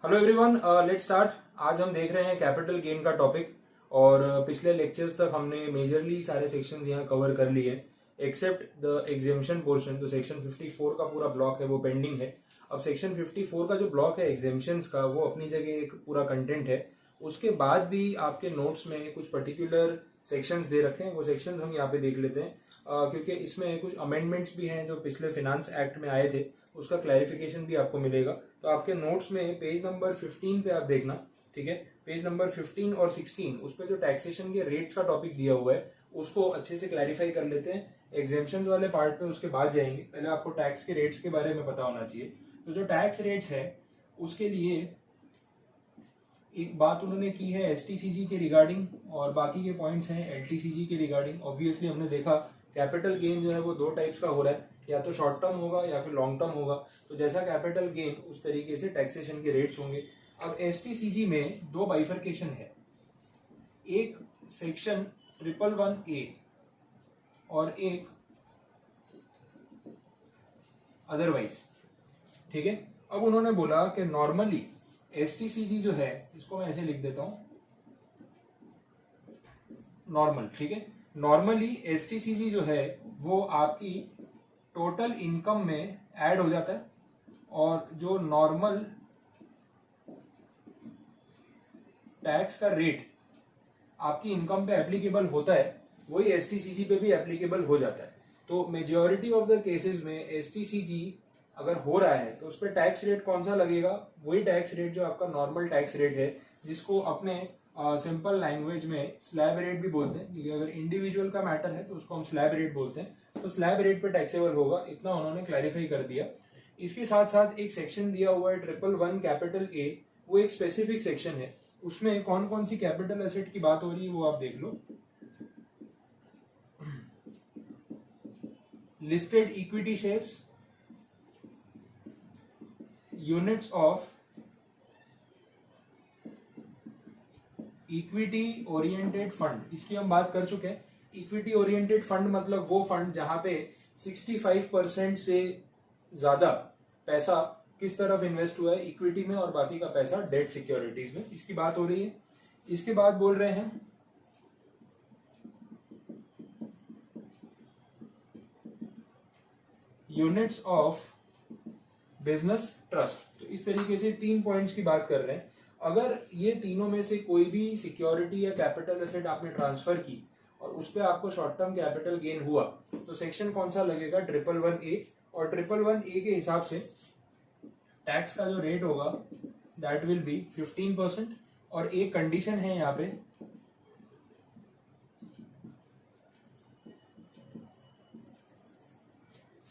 Hello everyone, let's start. आज हम देख रहे हैं कैपिटल गेन का टॉपिक। और पिछले लेक्चर्स तक हमने मेजरली सारे सेक्शंस यहाँ कवर कर लिए एक्सेप्ट द एग्जेम्पशन पोर्शन। तो सेक्शन 54 का पूरा ब्लॉक है वो पेंडिंग है। अब सेक्शन 54 का जो ब्लॉक है एग्जेम्पशंस का वो अपनी जगह एक पूरा कंटेंट है। उसके बाद भी आपके नोट्स में कुछ पर्टिकुलर सेक्शंस दे रखे हैं, वो सेक्शंस हम यहाँ पे देख लेते हैं। क्योंकि इसमें कुछ अमेंडमेंट्स भी हैं जो पिछले फिनांस एक्ट में आए थे, उसका क्लैरिफिकेशन भी आपको मिलेगा। तो आपके नोट्स में पेज नंबर 15 पे आप देखना, ठीक है। पेज नंबर 15 और 16 उस पर जो टैक्सेशन के रेट्स का टॉपिक दिया हुआ है उसको अच्छे से क्लैरिफाई कर लेते हैं। एग्जेम्पशन वाले पार्ट पे उसके बाद जाएंगे, पहले आपको टैक्स के रेट्स के बारे में पता होना चाहिए। तो जो टैक्स रेट्स है उसके लिए एक बात उन्होंने की है एसटीसीजी के रिगार्डिंग, और बाकी के पॉइंट्स हैं एलटीसीजी के रिगार्डिंग। ऑब्वियसली हमने देखा कैपिटल गेन जो है वो दो टाइप्स का हो रहा है, या तो शॉर्ट टर्म होगा या फिर लॉन्ग टर्म होगा। तो जैसा कैपिटल गेन उस तरीके से टैक्सेशन के रेट्स होंगे। अब एसटीसीजी में दो बाइफर्केशन है, एक सेक्शन 111A और एक अदरवाइज, ठीक है। अब उन्होंने बोला कि नॉर्मली एसटीसीजी जो है इसको मैं ऐसे लिख देता हूं, नॉर्मल, ठीक है। नॉर्मली एसटीसीजी जो है वो आपकी टोटल इनकम में ऐड हो जाता है, और जो नॉर्मल टैक्स का रेट आपकी इनकम पे एप्लीकेबल होता है वही एसटीसीजी पे भी एप्लीकेबल हो जाता है। तो मेजॉरिटी ऑफ द केसेस में एसटीसीजी अगर हो रहा है तो उस पर टैक्स रेट कौन सा लगेगा, वही टैक्स रेट जो आपका नॉर्मल टैक्स रेट है, जिसको अपने सिंपल लैंग्वेज में स्लैब रेट भी बोलते हैं। क्योंकि अगर इंडिविजुअल का मैटर है तो उसको हम स्लैब रेट बोलते हैं। तो स्लैब रेट पे टैक्सेबल होगा, इतना उन्होंने क्लैरिफाई कर दिया। इसके साथ साथ एक सेक्शन दिया हुआ है 111A, वो एक स्पेसिफिक सेक्शन है। उसमें कौन कौन सी कैपिटल एसेट की बात हो रही है वो आप देख लो। Listed equity shares, units of equity oriented fund, इसकी हम बात कर चुके हैं। इक्विटी ओरिएंटेड फंड मतलब वो फंड जहां पे 65% से ज्यादा पैसा किस तरफ इन्वेस्ट हुआ है, इक्विटी में, और बाकी का पैसा डेट सिक्योरिटीज में, इसकी बात हो रही है। इसके बाद बोल रहे हैं यूनिट्स ऑफ बिजनेस ट्रस्ट। तो इस तरीके से 3 पॉइंट्स की बात कर रहे हैं। अगर ये तीनों में से कोई भी सिक्योरिटी या कैपिटल एसेट आपने ट्रांसफर की और उस पर आपको शॉर्ट टर्म कैपिटल गेन हुआ तो सेक्शन कौन सा लगेगा, 111A। और 111A के हिसाब से टैक्स का जो रेट होगा दैट विल बी 15%। और एक कंडीशन है यहाँ पे,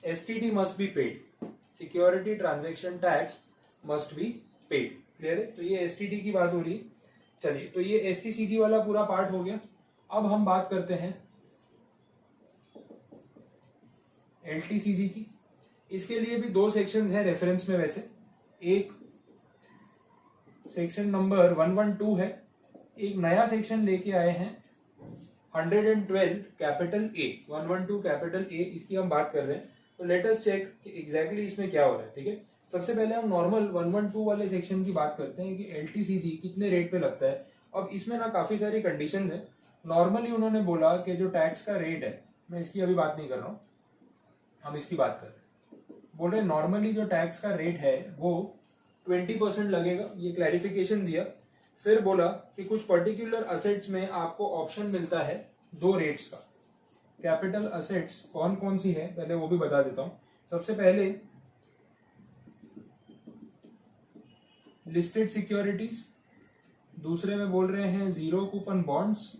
STT must be paid, security transaction tax must be paid. Clear है? तो ये STT की बात हो रही है। चलिए, तो ये STCG वाला पूरा पार्ट हो गया। अब हम बात करते हैं LTCG की। इसके लिए भी दो सेक्शंस हैं रेफरेंस में। वैसे एक सेक्शन नंबर 112 है, एक नया सेक्शन लेके आए हैं 112 कैपिटल ए, 112 कैपिटल ए, इसकी हम बात कर रहे हैं। तो लेट अस चेक कि एग्जैक्टली इसमें क्या हो रहा है, ठीक है। सबसे पहले हम नॉर्मल 112 वाले सेक्शन की बात करते हैं कि एलटीसीजी कितने रेट पे लगता है। अब इसमें ना काफी सारी कंडीशंस हैं। नॉर्मली उन्होंने बोला कि जो टैक्स का रेट है, मैं इसकी अभी बात नहीं कर रहा हूँ, हम इसकी बात कर रहे हैं। बोल रहे नॉर्मली जो टैक्स का रेट है वो 20% लगेगा, ये क्लैरिफिकेशन दिया। फिर बोला कि कुछ पर्टिकुलर असेट्स में आपको ऑप्शन मिलता है दो रेट्स का। कैपिटल असेट्स कौन कौन सी है पहले वो भी बता देता हूं। सबसे पहले लिस्टेड सिक्योरिटीज, दूसरे में बोल रहे हैं जीरो कूपन बॉन्ड्स,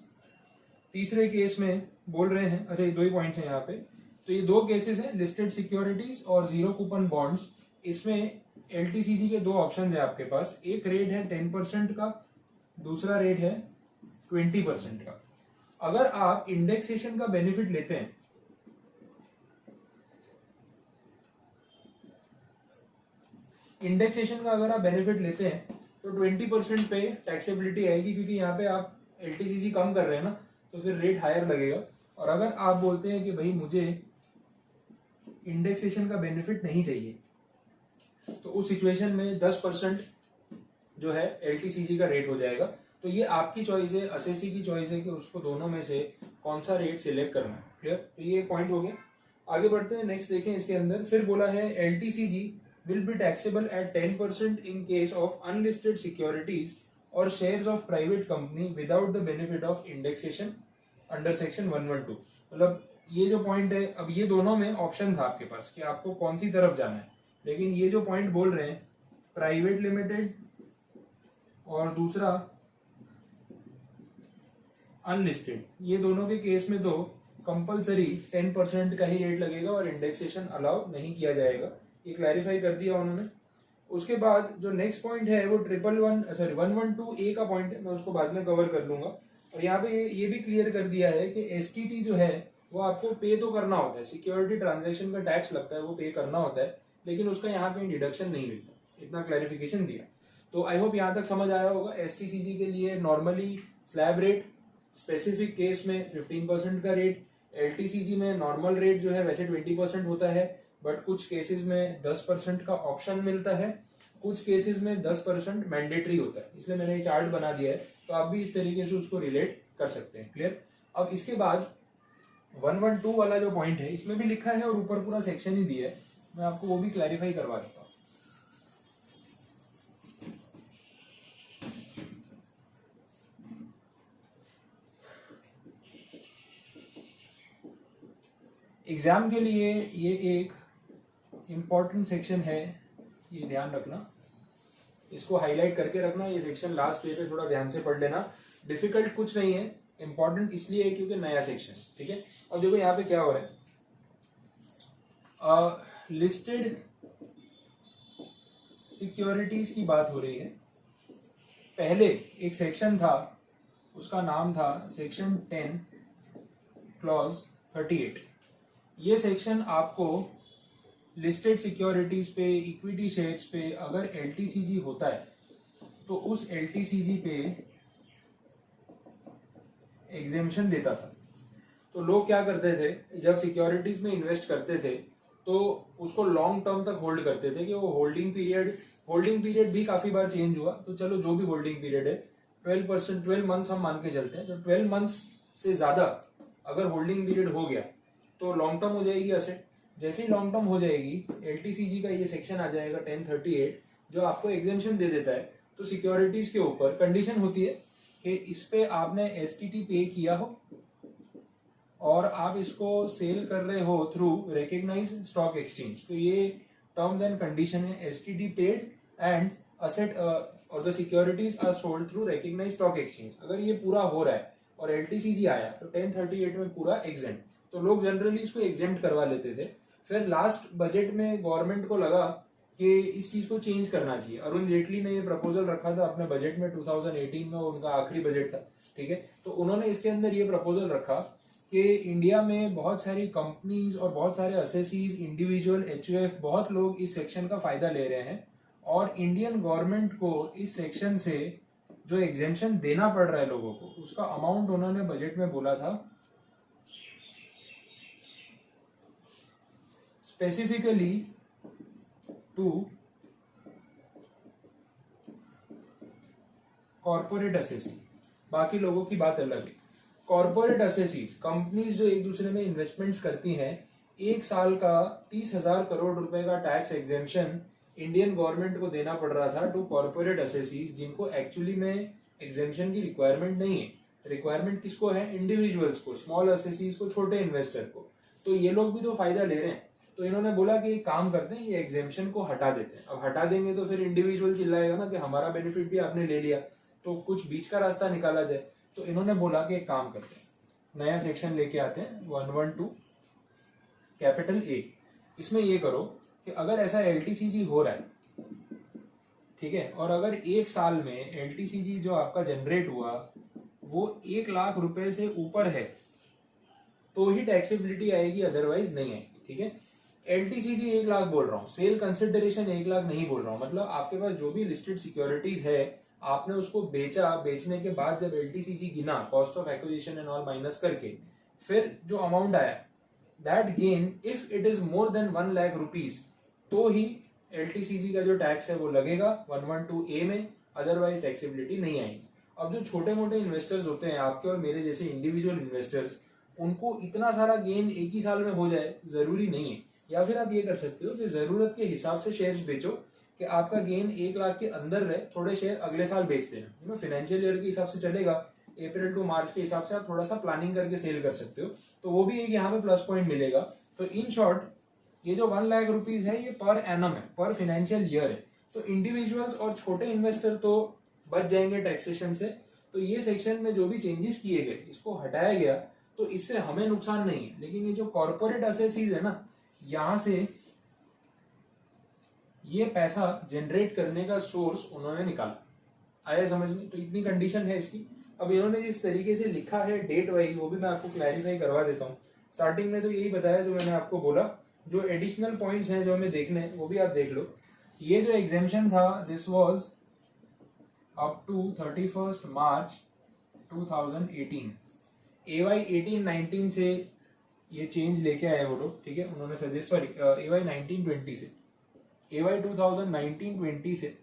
तीसरे केस में बोल रहे हैं, अच्छा ये दो ही पॉइंट्स हैं यहाँ पे। तो ये दो केसेस हैं, लिस्टेड सिक्योरिटीज और जीरो कूपन बॉन्ड्स। इसमें एलटीसीजी के दो ऑप्शन है आपके पास, एक रेट है 10% का, दूसरा रेट है 20% का। अगर आप इंडेक्सेशन का बेनिफिट लेते हैं, इंडेक्सेशन का अगर आप बेनिफिट लेते हैं तो 20% पे टैक्सेबिलिटी आएगी, क्योंकि यहाँ पे आप एलटीसीजी कम कर रहे हैं ना, तो फिर रेट हायर लगेगा। और अगर आप बोलते हैं कि भाई मुझे इंडेक्सेशन का बेनिफिट नहीं चाहिए, तो उस सिचुएशन में 10% जो है LTCG का रेट हो जाएगा। तो ये आपकी चॉइस है, असेसी की चॉइस है कि उसको दोनों में से कौन सा रेट सिलेक्ट करना है। क्लियर? तो ये पॉइंट हो गया। आगे बढ़ते हैं, नेक्स्ट देखें इसके अंदर। फिर बोला है LTCG will be taxable at 10% in case of unlisted securities और shares of private company without the benefit of indexation under section 112। मतलब ये जो पॉइंट है, अब ये दोनों में ऑप्शन था आपके पास कि आपको कौन सी तरफ जाना है, लेकिन ये जो पॉइंट बोल रहे हैं प्राइवेट लिमिटेड और दूसरा अनलिस्टेड, ये दोनों के केस में तो कंपलसरी 10% का ही रेट लगेगा और इंडेक्सेशन अलाउ नहीं किया जाएगा। ये क्लैरिफाई कर दिया उन्होंने। उसके बाद जो नेक्स्ट पॉइंट है वो 112A का पॉइंट है, मैं उसको बाद में कवर कर लूंगा। और यहाँ पे ये भी क्लियर कर दिया है कि STT जो है वो आपको पे तो करना होता है, सिक्योरिटी ट्रांजैक्शन का टैक्स लगता है वो पे करना होता है, लेकिन उसका यहाँ पे डिडक्शन नहीं मिलता। इतना क्लैरिफिकेशन दिया। तो आई होप यहाँ तक समझ आया होगा। STCG के लिए normally slab rate, specific case में 15% का रेट, LTCG में नॉर्मल रेट जो है वैसे 20% होता है, बट कुछ केसेस में 10% का ऑप्शन मिलता है, कुछ केसेस में 10% मैंडेटरी होता है। इसलिए मैंने ये चार्ट बना दिया है, तो आप भी इस तरीके से उसको रिलेट कर सकते हैं। क्लियर? अब इसके बाद 112 वाला जो पॉइंट है इसमें भी लिखा है और ऊपर पूरा सेक्शन ही दिया है, मैं आपको वो भी क्लैरिफाई करवा देता हूँ। एग्जाम के लिए ये एक इम्पॉर्टेंट सेक्शन है, ये ध्यान रखना, इसको हाईलाइट करके रखना। ये सेक्शन लास्ट डे पे थोड़ा ध्यान से पढ़ लेना। डिफिकल्ट कुछ नहीं है, इंपॉर्टेंट इसलिए है क्योंकि नया सेक्शन है। ठीक है? अब देखो यहाँ पे क्या हो रहा है, लिस्टेड सिक्योरिटीज की बात हो रही है। पहले एक सेक्शन था, उसका नाम था सेक्शन 10 क्लॉज 38। ये सेक्शन आपको लिस्टेड सिक्योरिटीज पे, इक्विटी शेयर्स पे अगर LTCG होता है तो उस LTCG पे एग्जेम्पशन देता था। तो लोग क्या करते थे, जब सिक्योरिटीज में इन्वेस्ट करते थे तो उसको लॉन्ग टर्म तक होल्ड करते थे कि वो होल्डिंग पीरियड भी काफी बार चेंज हुआ। तो चलो जो भी होल्डिंग पीरियड है 12 मंथ्स हम मान के चलते हैं, तो 12 मंथ्स से ज्यादा अगर होल्डिंग पीरियड हो गया तो लॉन्ग टर्म हो जाएगी असेट। जैसे ही लॉन्ग टर्म हो जाएगी LTCG का ये सेक्शन आ जाएगा 1038 जो आपको एग्जेम्पशन दे देता है। तो सिक्योरिटीज के ऊपर कंडीशन होती है कि इस पे आपने STT पे किया हो और आप इसको सेल कर रहे हो थ्रू रिकग्नाइज स्टॉक एक्सचेंज। तो ये टर्म्स एंड कंडीशन है, STT paid and asset or the securities are sold through recognise stock exchange. अगर ये पूरा हो रहा है और LTCG आया तो 1038 में पूरा एग्जेम्प्ट। तो लोग जनरली इसको एग्जेम्प्ट करवा लेते थे। फिर लास्ट बजट में गवर्नमेंट को लगा कि इस चीज को चेंज करना चाहिए। अरुण जेटली ने ये प्रपोजल रखा था अपने बजट में, 2018 में उनका आखिरी बजट था। ठीक है? तो उन्होंने इसके अंदर ये प्रपोजल रखा कि इंडिया में बहुत सारी कंपनीज और बहुत सारे असेसीज, इंडिविजुअल, HUF, बहुत लोग इस सेक्शन का फायदा ले रहे हैं और इंडियन गवर्नमेंट को इस सेक्शन से जो एग्जेम्पशन देना पड़ रहा है लोगों को, उसका अमाउंट उन्होंने बजट में बोला था स्पेसिफिकली टू कॉर्पोरेट असेसी। बाकी लोगों की बात अलग है। कॉर्पोरेट असेसीज, कंपनीज जो एक दूसरे में इन्वेस्टमेंट्स करती हैं, 1 साल का 30,000 करोड़ रुपए का टैक्स एग्जेम्पशन इंडियन गवर्नमेंट को देना पड़ रहा था टू कॉर्पोरेट असेसीज, जिनको एक्चुअली में एग्जेम्पशन की रिक्वायरमेंट नहीं है। रिक्वायरमेंट किसको है? इंडिविजुअल्स को, स्मॉल असेसीज को, छोटे इन्वेस्टर को। तो ये लोग भी तो फायदा ले रहे हैं। तो इन्होंने बोला कि एक काम करते हैं, ये एग्जेम्पशन को हटा देते हैं। अब हटा देंगे तो फिर इंडिविजुअल चिल्लाएगा ना कि हमारा बेनिफिट भी आपने ले लिया, तो कुछ बीच का रास्ता निकाला जाए। तो इन्होंने बोला कि एक काम करते हैं, नया सेक्शन लेके आते हैं 112 कैपिटल A। इसमें ये करो कि अगर ऐसा LTCG हो रहा है, ठीक है, और अगर 1 साल में LTCG जो आपका जनरेट हुआ वो 1 लाख रुपए से ऊपर है तो ही टैक्सेबिलिटी आएगी, अदरवाइज नहीं आएगी। ठीक है? LTCG 1 लाख बोल रहा हूँ, सेल कंसिडरेशन 1 लाख नहीं बोल रहा हूँ। मतलब आपके पास जो भी लिस्टेड सिक्योरिटीज है, आपने उसको बेचा, बेचने के बाद जब LTCG गिना, cost of acquisition and all minus करके, फिर जो अमाउंट आया, that gain if it is more than 1 lakh rupees तो ही LTCG का जो टैक्स है वो लगेगा 112A में। अदरवाइज टैक्सेबिलिटी नहीं आएगी। अब जो छोटे मोटे इन्वेस्टर्स होते हैं आपके और मेरे जैसे इंडिविजुअल इन्वेस्टर्स, उनको इतना सारा गेन एक ही साल में हो जाए जरूरी नहीं है। या फिर आप ये कर सकते हो कि जरूरत के हिसाब से शेयर्स बेचो कि आपका गेन 1 लाख के अंदर रहे, थोड़े शेयर अगले साल बेच देना। फाइनेंशियल ईयर के हिसाब से चलेगा, अप्रैल टू मार्च के हिसाब से आप थोड़ा सा प्लानिंग करके सेल कर सकते हो, तो वो भी एक यहाँ पे प्लस पॉइंट मिलेगा। तो इन शॉर्ट ये जो 1 लाख रुपीज है ये पर एनम है, पर फाइनेंशियल ईयर है। तो इंडिविजुअल्स और छोटे इन्वेस्टर तो बच जाएंगे टैक्सेशन से। तो ये सेक्शन में जो भी चेंजेस किए गए इसको हटाया गया, तो इससे हमें नुकसान नहीं है। लेकिन ये जो कॉर्पोरेट असेसीज है ना, यहां से ये पैसा जनरेट करने का सोर्स उन्होंने निकाला। आया समझ में? तो इतनी कंडीशन है इसकी। अब इन्होंने जिस तरीके से लिखा है डेट वाइज, वो भी मैं आपको क्लैरिफाई करवा देता हूँ। स्टार्टिंग में तो यही बताया जो मैंने आपको बोला। जो एडिशनल पॉइंट्स हैं जो हमें देखने हैं वो भी आप देख लो। ये जो एग्जेम्पशन था this was up to 31 March 2018। AY 18-19 से ये चेंज लेके आए वो लोग, ठीक है। उन्होंने सजेस्ट, सॉरी AY 19-20 से, AY 2019-20 से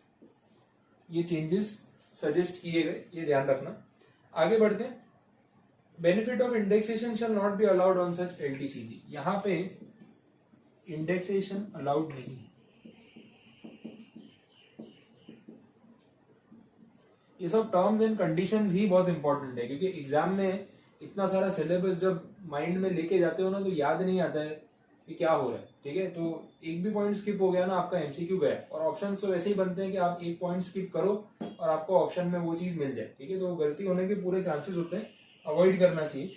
ये चेंजेस सजेस्ट किए गए, ये ध्यान रखना। आगे बढ़ते हैं। Benefit of indexation shall not be allowed on such LTCG। यहाँ पे इंडेक्सेशन अलाउड नहीं है। ये सब टर्म्स एंड कंडीशंस ही बहुत इंपॉर्टेंट है, क्योंकि एग्जाम में इतना सारा सिलेबस जब माइंड में लेके जाते हो ना, तो याद नहीं आता है कि क्या हो रहा है, ठीक है। तो एक भी पॉइंट स्किप हो गया ना, आपका MCQ गया। और ऑप्शंस तो वैसे ही बनते हैं कि आप एक पॉइंट स्किप करो और आपको ऑप्शन में वो चीज मिल जाए, ठीक है। तो गलती होने के पूरे चांसेस होते हैं, अवॉइड करना चाहिए।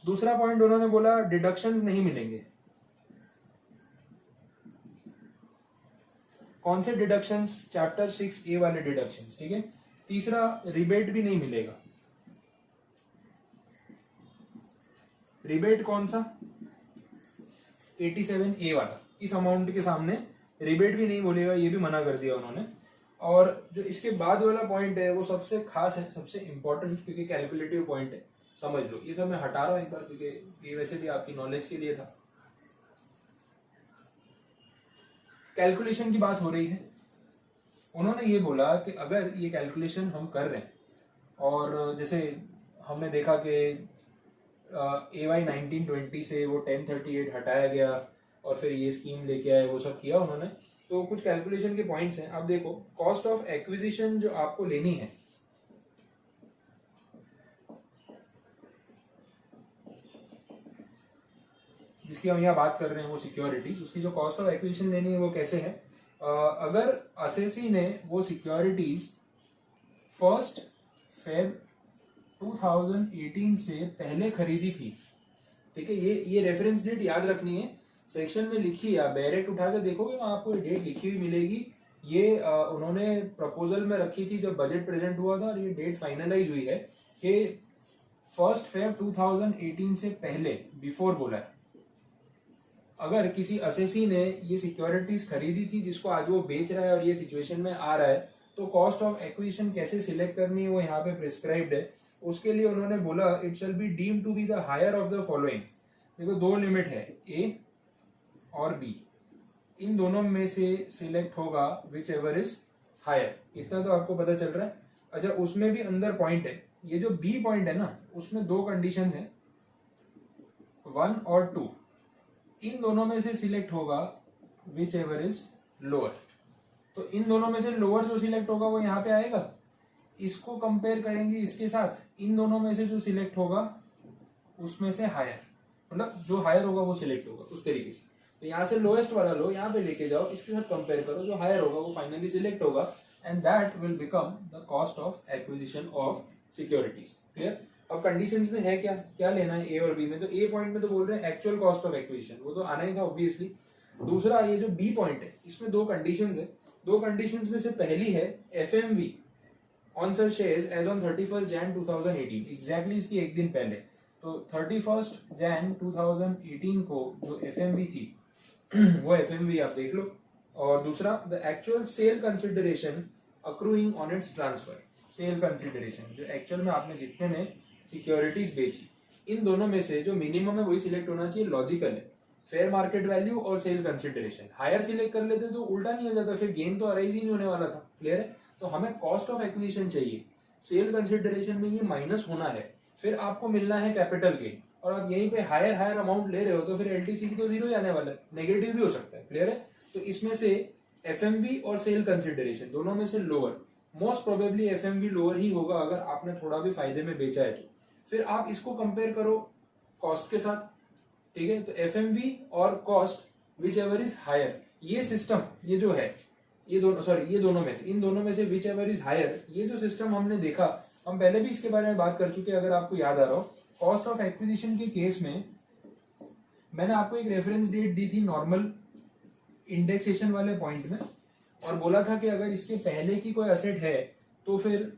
दूसरा पॉइंट उन्होंने बोला डिडक्शंस नहीं मिलेंगे। कौन से डिडक्शंस? चैप्टर 6A वाले डिडक्शंस, ठीक है। तीसरा, रिबेट भी नहीं मिलेगा। रिबेट कौन सा? 87A वाला। इस अमाउंट के सामने रिबेट भी नहीं बोलेगा, ये भी मना कर दिया उन्होंने। और जो इसके बाद वाला पॉइंट है वो सबसे खास है, सबसे इंपॉर्टेंट, क्योंकि कैलकुलेटिव पॉइंट है, समझ लो। ये सब मैं हटा रहा हूं एक बार, क्योंकि ये वैसे भी आपकी नॉलेज के लिए था। कैलकुलेशन की बात हो रही है। उन्होंने ये बोला कि अगर ये कैलकुलेशन हम कर रहे हैं, और जैसे हमने देखा कि AY 19-20 से वो 1038 हटाया गया और फिर ये स्कीम लेके आए, वो सब किया उन्होंने। तो कुछ कैलकुलेशन के पॉइंट्स हैं। आप देखो, कॉस्ट ऑफ एक्विजिशन जो आपको लेनी है, जिसकी हम यहाँ बात कर रहे हैं, वो सिक्योरिटीज, उसकी जो कॉस्ट ऑफ एक्विजिशन लेनी है वो कैसे है? अगर असेसी ने वो सिक्योरिटीज 1 फेब 2018 से पहले खरीदी थी, ठीक है। ये रेफरेंस डेट याद रखनी है, सेक्शन में लिखी है। आप डायरेक्ट उठा के देखोगे वहां आपको डेट लिखी हुई मिलेगी। ये उन्होंने प्रपोजल में रखी थी जब बजट प्रेजेंट हुआ था, और ये डेट फाइनलाइज हुई है कि 1 फेब 2018 से पहले, बिफोर बोला है। अगर किसी असेसी ने ये सिक्योरिटीज खरीदी थी जिसको आज वो बेच रहा है और ये सिचुएशन में आ रहा है, तो कॉस्ट ऑफ एक्विजिशन कैसे सिलेक्ट करनी है वो यहाँ पे प्रिस्क्राइब्ड है। उसके लिए उन्होंने बोला it shall be deemed to be the higher of the following. देखो, 2 लिमिट है, A और B, इन दोनों में से सिलेक्ट होगा विच एवर इज हायर। इतना तो आपको पता चल रहा है। अच्छा, उसमें भी अंदर पॉइंट है। ये जो B पॉइंट है ना, उसमें 2 कंडीशंस हैं, 1 और 2। इन दोनों में से सिलेक्ट होगा विच एवर इज लोअर। तो इन दोनों में से लोअर जो सिलेक्ट होगा वो यहाँ पे आएगा। इसको कंपेयर करेंगे इसके साथ, इन दोनों में से जो सिलेक्ट होगा उसमें से हायर, मतलब जो हायर होगा वो सिलेक्ट होगा, उस तरीके से। तो यहाँ से लोएस्ट वाला लो, यहाँ पे लेके जाओ, इसके साथ कंपेयर करो, जो हायर होगा वो फाइनली सिलेक्ट होगा, and that will become the cost of acquisition of securities. Clear? अब कंडीशंस में है क्या क्या लेना है A और B में? तो A पॉइंट में तो बोल रहे हैं एक्चुअल कॉस्ट ऑफ एक्विजिशन, वो तो आना ही था ऑब्वियसली। दूसरा, ये जो B पॉइंट है, इसमें 2 कंडीशंस है। 2 कंडीशंस में से पहली है FMV on such shares as on 31 Jan 2018, exactly इसकी एक दिन पहले। तो 31 जैन 2018 को जो FMV थी वो FMV आप देख लो। और दूसरा, the actual sale consideration accruing on it's transfer. Sale consideration जो एक्चुअल में आपने जितने में सिक्योरिटीज बेची, इन दोनों में से जो मिनिमम है वही सिलेक्ट होना चाहिए। लॉजिकल है, फेयर मार्केट वैल्यू और सेल कंसिडरेशन। हायर सिलेक्ट कर लेते तो उल्टा नहीं हो जाता, फिर गेन तो अराइज ही नहीं होने वाला था। क्लियर है? तो हमें कॉस्ट ऑफ एक्विजिशन चाहिए, सेल कंसिडरेशन में ये माइनस होना है, फिर आपको मिलना है कैपिटल गेन, और आप यहीं पे हायर हायर अमाउंट ले रहे हो तो फिर एलटीसीजी तो जीरो ही आने वाला है, नेगेटिव भी हो सकता है। क्लियर है? तो इसमें से एफएमवी और सेल कंसिडरेशन दोनों में से lower, most probably FMV lower ही होगा अगर आपने थोड़ा भी फायदे में बेचा है तो। फिर आप इसको कंपेयर करो कॉस्ट के साथ, ठीक है? तो एफएमवी और cost whichever is higher, ये सिस्टम ये जो है, ये दोनों में से, इन दोनों में से विच एवर इज हायर, ये जो सिस्टम हमने देखा, हम पहले भी इसके बारे में बात कर चुके हैं अगर आपको याद आ रहा हो। कॉस्ट ऑफ एक्विजिशन के केस में मैंने आपको एक रेफरेंस डेट दी थी नॉर्मल इंडेक्सेशन वाले पॉइंट में, और बोला था कि अगर इसके पहले की कोई असेट है तो फिर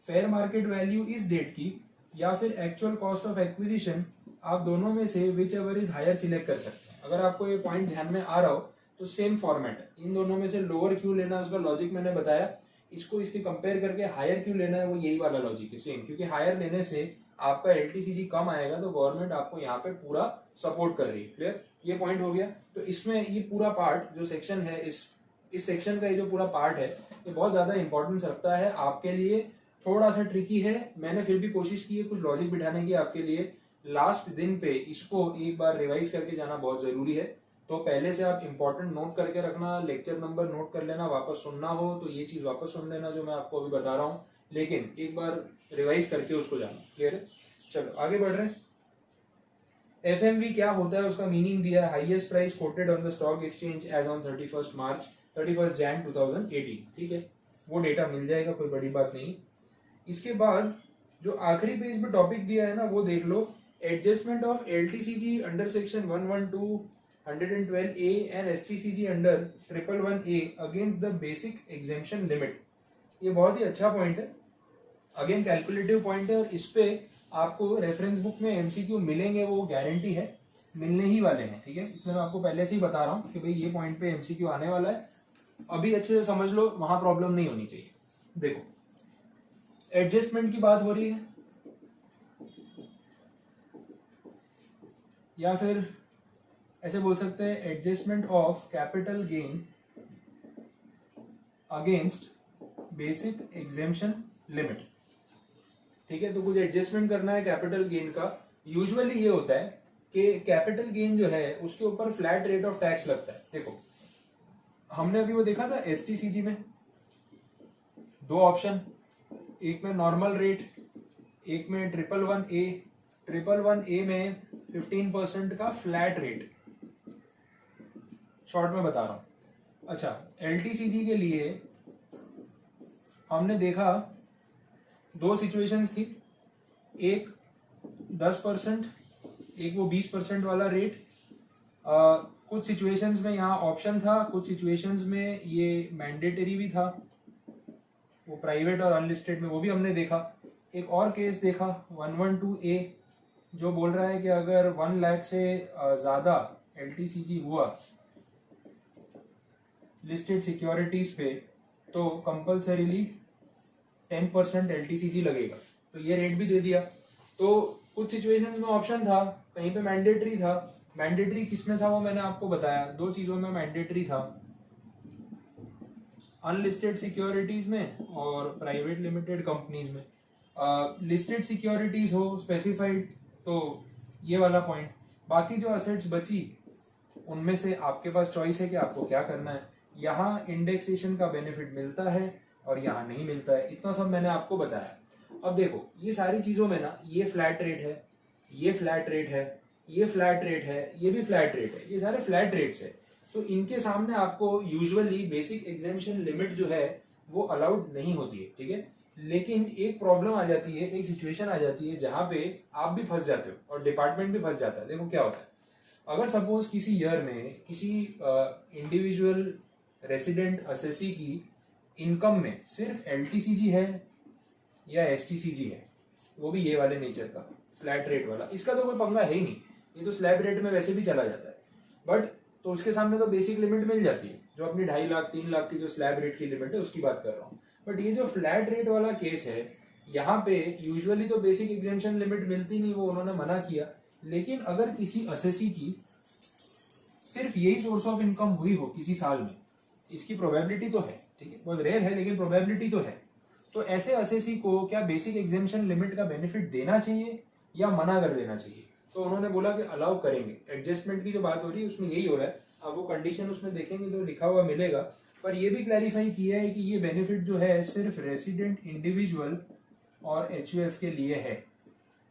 फेयर मार्केट वैल्यू इस डेट की या फिर एक्चुअल कॉस्ट ऑफ एक्विजिशन, आप दोनों में से whichever is higher select कर सकते हैं। अगर आपको ये पॉइंट ध्यान में आ रहा हो तो सेम फॉर्मेट है, इन दोनों में से लोअर क्यों लेना है उसका लॉजिक मैंने बताया, इसको इसके कंपेयर करके हायर क्यों लेना है वो यही वाला लॉजिक है सेम, क्योंकि हायर लेने से आपका एलटीसीजी कम आएगा तो गवर्नमेंट आपको यहाँ पे पूरा सपोर्ट कर रही है। क्लियर? ये पॉइंट हो गया। तो इसमें ये पूरा पार्ट जो सेक्शन है, इस सेक्शन का ये जो पूरा पार्ट है ये बहुत ज्यादा इंपॉर्टेंस रखता है आपके लिए, थोड़ा सा ट्रिकी है, मैंने फिर भी कोशिश की है कुछ लॉजिक बिठाने की आपके लिए। लास्ट दिन पे इसको एक बार रिवाइज करके जाना बहुत जरूरी है, तो पहले से आप इंपॉर्टेंट नोट करके रखना, लेक्चर नंबर नोट कर लेना, वापस सुनना हो तो ये चीज वापस सुन लेना जो मैं आपको अभी बता रहा हूँ, लेकिन एक बार रिवाइज करके उसको जाना। क्लियर है? चलो आगे बढ़ रहे हैं। एफएमवी क्या होता है उसका मीनिंग दिया है, highest price quoted on the stock exchange as on 31 Jan 2018। ठीक है, वो डेटा मिल जाएगा, कोई बड़ी बात नहीं। इसके बाद जो आखिरी पेज पे टॉपिक दिया है ना वो देख लो, adjustment of LTCG under section 112 112A and STCG under 111A against the basic exemption limit. ये बहुत ही अच्छा पॉइंट है, अगेन कैलकुलेटिव पॉइंट है, और इस पे आपको रेफरेंस बुक में एमसीक्यू मिलेंगे, वो गारंटी है, मिलने ही वाले हैं। ठीक है, इसलिए मैं आपको पहले से ही बता रहा हूँ कि भाई ये पॉइंट पे एमसीक्यू आने वाला है, अभी अच्छे से समझ लो, वहां प्रॉब्लम नहीं होनी चाहिए। देखो एडजस्टमेंट की बात हो रही है, या फिर ऐसे बोल सकते हैं adjustment of capital gain against basic exemption limit. ठीक है, तो कुछ एडजस्टमेंट करना है कैपिटल गेन का। यूजुअली ये होता है कि कैपिटल गेन जो है उसके ऊपर फ्लैट रेट ऑफ टैक्स लगता है। देखो हमने अभी वो देखा था एसटीसीजी में, दो ऑप्शन, एक में नॉर्मल रेट, एक में 111A। 111A में 15% का फ्लैट रेट, शॉर्ट में बता रहा हूं। अच्छा, एलटीसीजी के लिए हमने देखा दो सिचुएशंस थी, एक 10%, एक वो 20% वाला रेट। कुछ सिचुएशंस में यहाँ ऑप्शन था, कुछ सिचुएशंस में ये मैंडेटरी भी था, वो प्राइवेट और अनलिस्टेड में, वो भी हमने देखा। एक और केस देखा 112A जो बोल रहा है कि अगर 1 लाख से ज्यादा एलटीसीजी हुआ लिस्टेड सिक्योरिटीज पे तो कंपल्सरीली 10% एलटीसीजी लगेगा, तो ये रेट भी दे दिया। तो कुछ सिचुएशंस में ऑप्शन था, कहीं पे मैंडेटरी था। मैंडेटरी किसमें था वो मैंने आपको बताया, दो चीजों में मैंडेटरी था, अनलिस्टेड सिक्योरिटीज में और प्राइवेट लिमिटेड कंपनीज में। लिस्टेड सिक्योरिटीज हो स्पेसिफाइड तो ये वाला पॉइंट, बाकी जो असेट्स बची उनमें से आपके पास चॉइस है कि आपको क्या करना है। यहाँ इंडेक्सेशन का बेनिफिट मिलता है और यहाँ नहीं मिलता है, इतना सब मैंने आपको बताया। अब देखो ये सारी चीजों में ना, ये फ्लैट रेट है, ये फ्लैट रेट है, ये फ्लैट रेट है, ये भी फ्लैट रेट है, ये सारे फ्लैट रेट्स है। तो इनके सामने आपको यूजुअली बेसिक एग्जेम्पशन लिमिट जो है वो अलाउड नहीं होती है। ठीक है, लेकिन एक प्रॉब्लम आ जाती है, एक सिचुएशन आ जाती है जहां पे आप भी फंस जाते हो और डिपार्टमेंट भी फंस जाता है। देखो क्या होता है, अगर सपोज किसी ईयर में किसी इंडिविजुअल रेसिडेंट असेसी की इनकम में सिर्फ एलटीसीजी है या एसटीसीजी है, वो भी ये वाले नेचर का फ्लैट रेट वाला, इसका तो कोई पंगा है ही नहीं, ये तो स्लैब रेट में वैसे भी चला जाता है। बट तो उसके सामने तो बेसिक लिमिट मिल जाती है, जो अपनी 2.5 लाख 3 लाख की जो स्लैब रेट की लिमिट है उसकी बात कर रहा हूँ। बट ये जो फ्लैट रेट वाला केस है, यहाँ पे यूजुअली तो बेसिक एग्जेम्पशन लिमिट मिलती नहीं, वो उन्होंने मना किया। लेकिन अगर किसी असेसी की सिर्फ यही सोर्स ऑफ इनकम हुई हो किसी साल में, इसकी प्रोबेबिलिटी तो है, ठीक है, बहुत रेयर है लेकिन प्रोबेबिलिटी तो है। तो ऐसे एसएससी को क्या बेसिक एग्जामिशन लिमिट का बेनिफिट देना चाहिए या मना कर देना चाहिए? तो उन्होंने बोला कि अलाउ करेंगे। एडजस्टमेंट की जो बात हो रही है उसमें यही हो रहा है। अब वो कंडीशन उसमें देखेंगे तो लिखा हुआ मिलेगा, पर ये भी क्लैरिफाई किया है कि ये बेनिफिट जो है सिर्फ रेसिडेंट इंडिविजुअल और एचयूएफ के लिए है,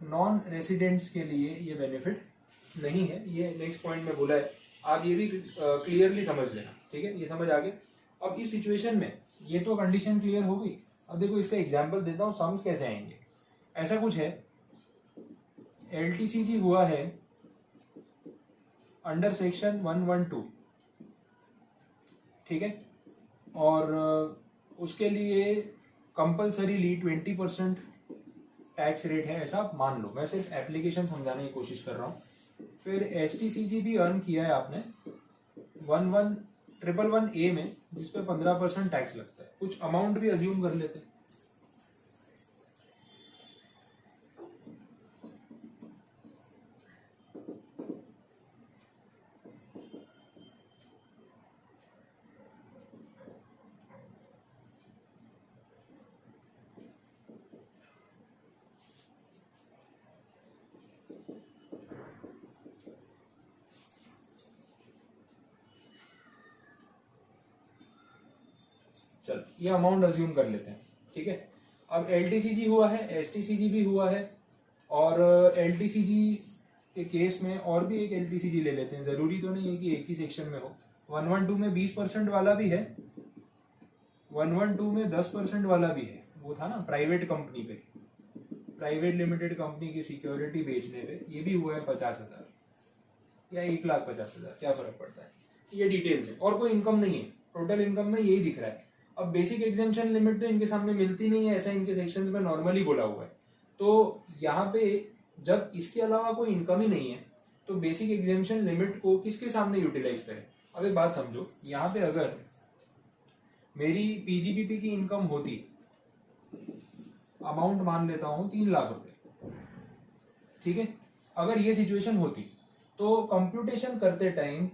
नॉन रेसिडेंट्स के लिए ये बेनिफिट नहीं है। ये नेक्स्ट पॉइंट में बोला है, आप ये भी क्लियरली समझ लेना, ठीक है, ये समझ आ गए। अब इस सिचुएशन में ये तो कंडीशन क्लियर हो गई। अब देखो इसका एग्जाम्पल देता हूँ, सम्स कैसे आएंगे। ऐसा कुछ है, एलटीसीजी हुआ है अंडर सेक्शन 112, ठीक है, और उसके लिए कंपल्सरीली 20% टैक्स रेट है, ऐसा आप मान लो। मैं सिर्फ एप्लीकेशन समझाने की कोशिश कर रहा हूँ। फिर एसटीसीजी भी अर्न किया है आपने 11111A में, जिसपे 15% टैक्स लगता है। कुछ अमाउंट भी अज्यूम कर लेते हैं। चलो ये अमाउंट अज्यूम कर लेते हैं, ठीक है। अब एलटीसीजी हुआ है, एसटीसीजी भी हुआ है, और एलटीसीजी के केस में और भी एक एलटीसीजी ले लेते हैं। जरूरी तो नहीं है कि एक ही सेक्शन में हो। 112 में 20% वाला भी है, 112 में 10% वाला भी है। वो था ना प्राइवेट कंपनी पे, प्राइवेट लिमिटेड कंपनी की सिक्योरिटी बेचने पे, ये भी हुआ है 50,000 या 1,50,000, क्या फर्क पड़ता है। ये डिटेल्स है, और कोई इनकम नहीं है। टोटल इनकम में यही दिख रहा है। अब बेसिक एग्जामिशन लिमिट तो इनके सामने मिलती नहीं है, ऐसा इनके सेक्शंस में नॉर्मली बोला हुआ है। तो यहाँ पे जब इसके अलावा कोई इनकम ही नहीं है तो बेसिक एग्जामिशन लिमिट को किसके सामने यूटिलाइज करें। अब एक बात समझो, यहाँ पे अगर मेरी पीजीबीपी की इनकम होती, अमाउंट मान लेता हूँ 3 लाख रुपए, ठीक है, अगर ये सिचुएशन होती तो कंप्यूटेशन करते टाइम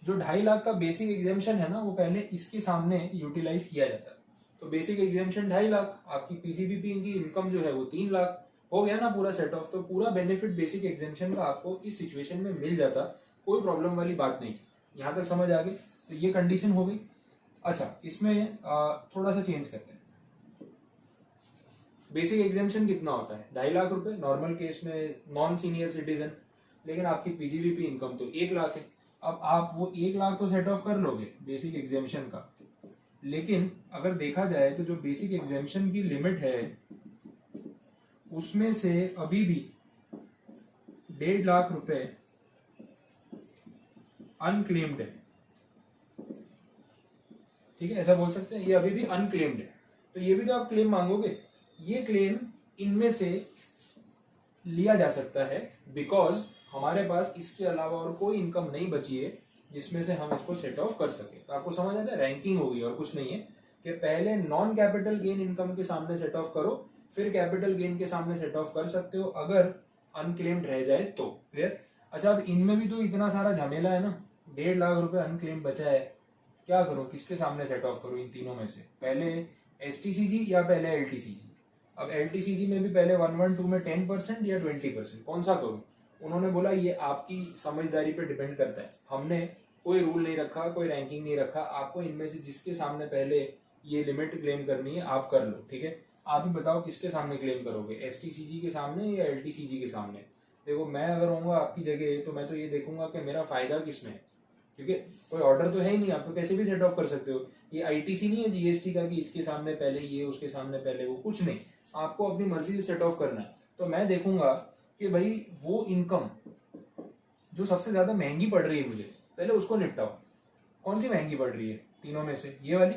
जो 2.5 लाख का बेसिक एग्जामिशन है ना, वो पहले इसके सामने यूटिलाइज किया जाता है। तो बेसिक एग्जामिशन 2.5 लाख, आपकी पीजीबीपी की इनकम जो है वो 3 लाख, हो गया ना पूरा सेट ऑफ। तो पूरा बेनिफिट बेसिक एग्जामिशन का आपको इस सिचुएशन में मिल जाता, कोई प्रॉब्लम वाली बात नहीं। यहाँ तक समझ आ गई। तो ये कंडीशन हो गई। अच्छा, इसमें थोड़ा सा चेंज करते हैं। बेसिक एग्जामिशन कितना होता है? 2.5 लाख रुपए नॉर्मल केस में, नॉन सीनियर सिटीजन। लेकिन आपकी पीजीबीपी इनकम तो 1 लाख है। अब आप वो 1 लाख तो सेट ऑफ कर लोगे बेसिक एग्जामिशन का, लेकिन अगर देखा जाए तो जो बेसिक एग्जामिशन की लिमिट है उसमें से अभी भी 1.5 लाख रुपए अनक्लेम्ड है, ठीक है, ऐसा बोल सकते हैं। ये अभी भी अनक्लेम्ड है। तो ये भी जो आप क्लेम मांगोगे, ये क्लेम इनमें से लिया जा सकता है, बिकॉज हमारे पास इसके अलावा और कोई इनकम नहीं बची है जिसमें से हम इसको सेट ऑफ कर सके। तो आपको समझ आता है, रैंकिंग होगी और कुछ नहीं है, कि पहले नॉन कैपिटल गेन इनकम के सामने सेट ऑफ करो, फिर कैपिटल गेन के सामने सेट ऑफ कर सकते हो अगर अनक्लेम्ड रह जाए तो। क्लियर? अच्छा, अब इनमें भी तो इतना सारा झमेला है ना, 1.5 लाख रुपए अनक्लेम्ड बचा है, क्या करो, किसके सामने सेट ऑफ करो इन तीनों में से? पहले एसटीसीजी या पहले एलटीसीजी? अब एलटीसीजी में भी पहले 112 में 10% या 20%, कौन सा करूं? उन्होंने बोला ये आपकी समझदारी पे डिपेंड करता है। हमने कोई रूल नहीं रखा, कोई रैंकिंग नहीं रखा। आपको इनमें से जिसके सामने पहले ये लिमिट क्लेम करनी है आप कर लो, ठीक है। आप ही बताओ किसके सामने क्लेम करोगे, एसटीसीजी के सामने या एलटीसीजी के सामने? देखो, मैं अगर होऊंगा आपकी जगह तो मैं तो ये देखूंगा कि मेरा फायदा किसमें है, क्योंकि कोई ऑर्डर तो है ही नहीं, आप तो कैसे भी सेट ऑफ कर सकते हो। ये आईटीसी नहीं है जीएसटी का कि इसके सामने पहले ये, उसके सामने पहले वो, कुछ नहीं। आपको अपनी मर्जी से सेट ऑफ करना है। तो मैं देखूंगा कि भाई वो इनकम जो सबसे ज्यादा महंगी पड़ रही है मुझे, पहले उसको निपटाओ। कौन सी महंगी पड़ रही है तीनों में से? ये वाली,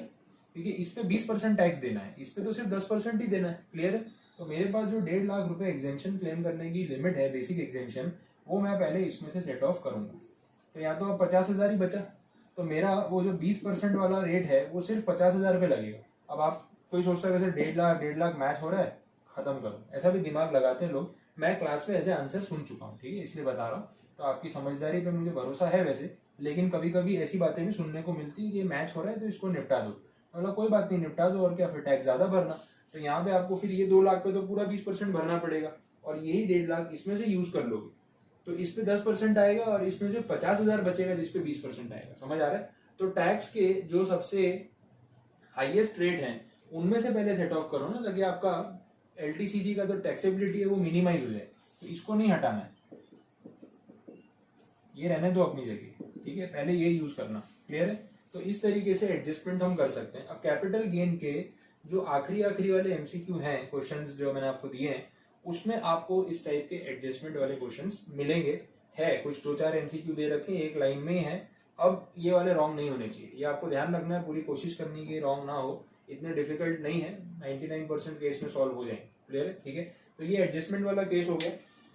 क्योंकि इस पे 20% टैक्स देना है, इस पे तो सिर्फ 10% ही देना है। क्लियर है? तो मेरे पास जो 1.5 लाख रुपए एग्जेम्पशन क्लेम करने की लिमिट है बेसिक एग्जेम्पशन, वो मैं पहले इसमें से सेट ऑफ करूंगा। तो या तो अब 50,000 ही बचा, तो मेरा वो जो 20% वाला रेट है वो सिर्फ 50,000 रुपये लगेगा। अब आप कोई सोचता है कि 1.5 लाख मैच हो रहा है, खत्म करो, ऐसा भी दिमाग लगाते हैं लोग। मैं क्लास में ऐसे आंसर सुन चुका हूँ, ठीक है, इसलिए बता रहा हूँ। तो आपकी समझदारी पे मुझे भरोसा है वैसे, लेकिन कभी कभी ऐसी बातें भी सुनने को मिलती है कि मैच हो रहा है तो इसको निपटा दो, मतलब कोई बात नहीं निपटा दो, और क्या फिर टैक्स ज़्यादा भरना। तो यहाँ पे आपको फिर ये 2 लाख पे तो पूरा 20% भरना पड़ेगा, और यही 1.5 लाख इसमें से यूज कर लोगे तो इस पे 10% आएगा, और इसमें से 50,000 बचेगा जिसपे 20% आएगा। समझ आ रहा है? तो टैक्स के जो सबसे हाईएस्ट रेट हैं उनमें से पहले सेट ऑफ करो ना, ताकि आपका एलटीसीजी का जो टैक्सेबिलिटी है वो मिनिमाइज हो जाए। तो इसको नहीं हटाना है, ये रहने दो अपनी जगह, ठीक है, पहले ये यूज करना। क्लियर है? तो इस तरीके से एडजस्टमेंट हम कर सकते हैं। अब कैपिटल गेन के जो आखिरी वाले एमसीक्यू हैं, क्वेश्चंस जो मैंने आपको दिए हैं, उसमें आपको इस टाइप के एडजस्टमेंट वाले क्वेश्चंस मिलेंगे। है कुछ 2-4 एमसीक्यू दे रखे हैं, एक लाइन में ही है। अब ये वाले रॉन्ग नहीं होने चाहिए, ये आपको ध्यान रखना है, पूरी कोशिश करनी है रॉन्ग ना हो। इतने डिफिकल्ट नहीं है, 99% केस में सॉल्व हो जाएंगे। क्लियर है? ठीक है, तो ये एडजस्टमेंट वाला केस हो गया।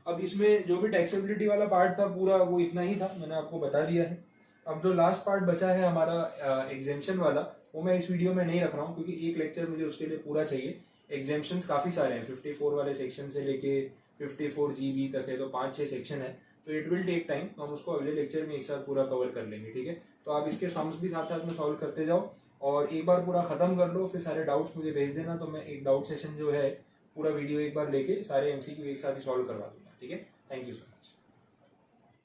अब इसमें जो भी टैक्सेबिलिटी वाला पार्ट था पूरा वो इतना ही था, मैंने आपको बता दिया है। अब जो लास्ट पार्ट बचा है हमारा एग्जेम्पशन वाला, वो मैं इस वीडियो में नहीं रख रहा हूँ, क्योंकि एक लेक्चर मुझे उसके लिए पूरा चाहिए। एग्जेम्पशंस काफ़ी सारे हैं, 54 वाले सेक्शन से लेके 54 GB तक है, तो 5-6 सेक्शन है, तो इट विल टेक टाइम। तो हम उसको अगले लेक्चर में एक साथ पूरा कवर कर लेंगे। ठीक है, तो आप इसके सम्स भी साथ साथ में सॉल्व करते जाओ, और एक बार पूरा खत्म कर लो, फिर सारे डाउट्स मुझे भेज देना, तो मैं एक डाउट सेशन जो है पूरा वीडियो एक बार लेके सारे एमसीक्यू एक साथ ही सॉल्व करवा दूंगा। ठीक है, थैंक यू सो मच।